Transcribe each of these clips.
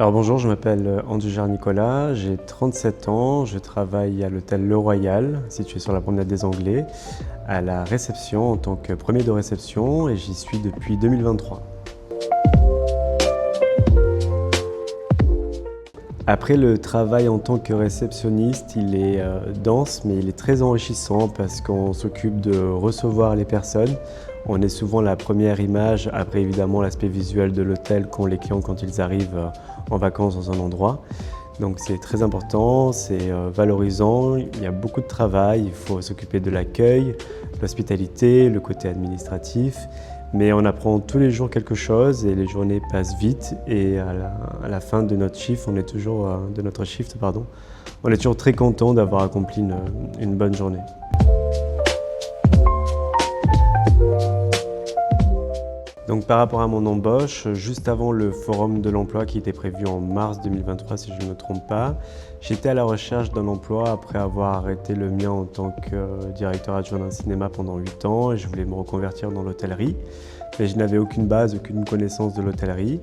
Alors bonjour, je m'appelle Andoujar Nicolas, j'ai 37 ans, je travaille à l'hôtel Le Royal, situé sur la promenade des Anglais, à la réception en tant que premier de réception et j'y suis depuis 2023. Après le travail en tant que réceptionniste, il est dense mais il est très enrichissant parce qu'on s'occupe de recevoir les personnes. On est souvent la première image, après évidemment l'aspect visuel de l'hôtel qu'ont les clients quand ils arrivent en vacances dans un endroit. Donc c'est très important, c'est valorisant, il y a beaucoup de travail, il faut s'occuper de l'accueil, l'hospitalité, le côté administratif. Mais on apprend tous les jours quelque chose et les journées passent vite et à la fin de notre shift, on est toujours très content d'avoir accompli une bonne journée. Donc par rapport à mon embauche, juste avant le forum de l'emploi qui était prévu en mars 2023 si je ne me trompe pas, j'étais à la recherche d'un emploi après avoir arrêté le mien en tant que directeur adjoint d'un cinéma pendant 8 ans et je voulais me reconvertir dans l'hôtellerie. Mais je n'avais aucune base, aucune connaissance de l'hôtellerie.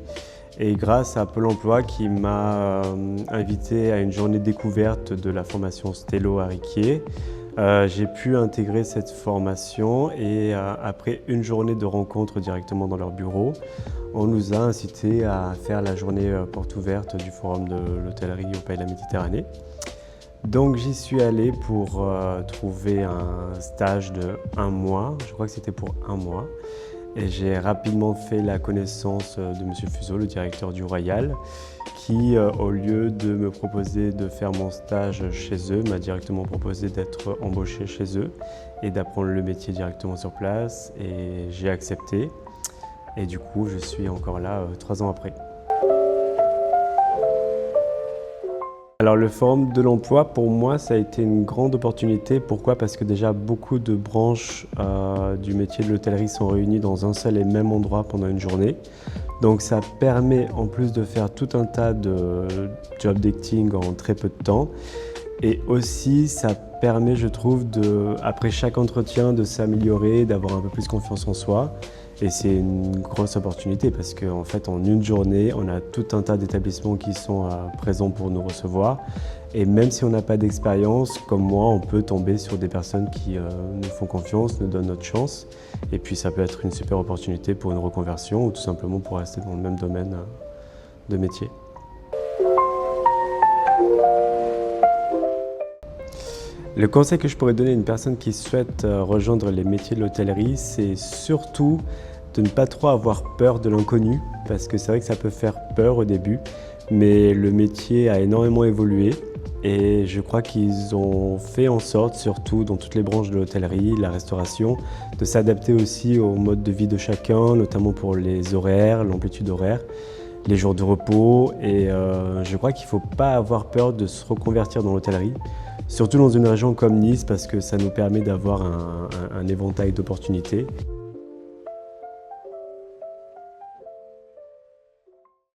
Et grâce à Pôle emploi qui m'a invité à une journée découverte de la formation Stello à Riquier, j'ai pu intégrer cette formation et après une journée de rencontre directement dans leur bureau, on nous a incités à faire la journée porte ouverte du forum de l'hôtellerie au Pays de la Méditerranée. Donc j'y suis allé pour trouver un stage de 1 mois, je crois que c'était pour 1 mois. Et j'ai rapidement fait la connaissance de M. Fuseau, le directeur du Royal, qui, au lieu de me proposer de faire mon stage chez eux, m'a directement proposé d'être embauché chez eux et d'apprendre le métier directement sur place. Et j'ai accepté. Et du coup, je suis encore là 3 ans après. Alors le forum de l'emploi, pour moi, ça a été une grande opportunité. Pourquoi? Parce que déjà, beaucoup de branches du métier de l'hôtellerie sont réunies dans un seul et même endroit pendant une journée. Donc ça permet, en plus de faire tout un tas de job dating en très peu de temps, et aussi ça permet, je trouve, après chaque entretien, de s'améliorer, d'avoir un peu plus confiance en soi. Et c'est une grosse opportunité parce qu'en fait, en une journée, on a tout un tas d'établissements qui sont présents pour nous recevoir. Et même si on n'a pas d'expérience, comme moi, on peut tomber sur des personnes qui nous font confiance, nous donnent notre chance. Et puis ça peut être une super opportunité pour une reconversion ou tout simplement pour rester dans le même domaine de métier. Le conseil que je pourrais donner à une personne qui souhaite rejoindre les métiers de l'hôtellerie, c'est surtout de ne pas trop avoir peur de l'inconnu, parce que c'est vrai que ça peut faire peur au début, mais le métier a énormément évolué et je crois qu'ils ont fait en sorte, surtout dans toutes les branches de l'hôtellerie, la restauration, de s'adapter aussi au mode de vie de chacun, notamment pour les horaires, l'amplitude horaire, les jours de repos, et je crois qu'il ne faut pas avoir peur de se reconvertir dans l'hôtellerie. Surtout dans une région comme Nice parce que ça nous permet d'avoir un éventail d'opportunités.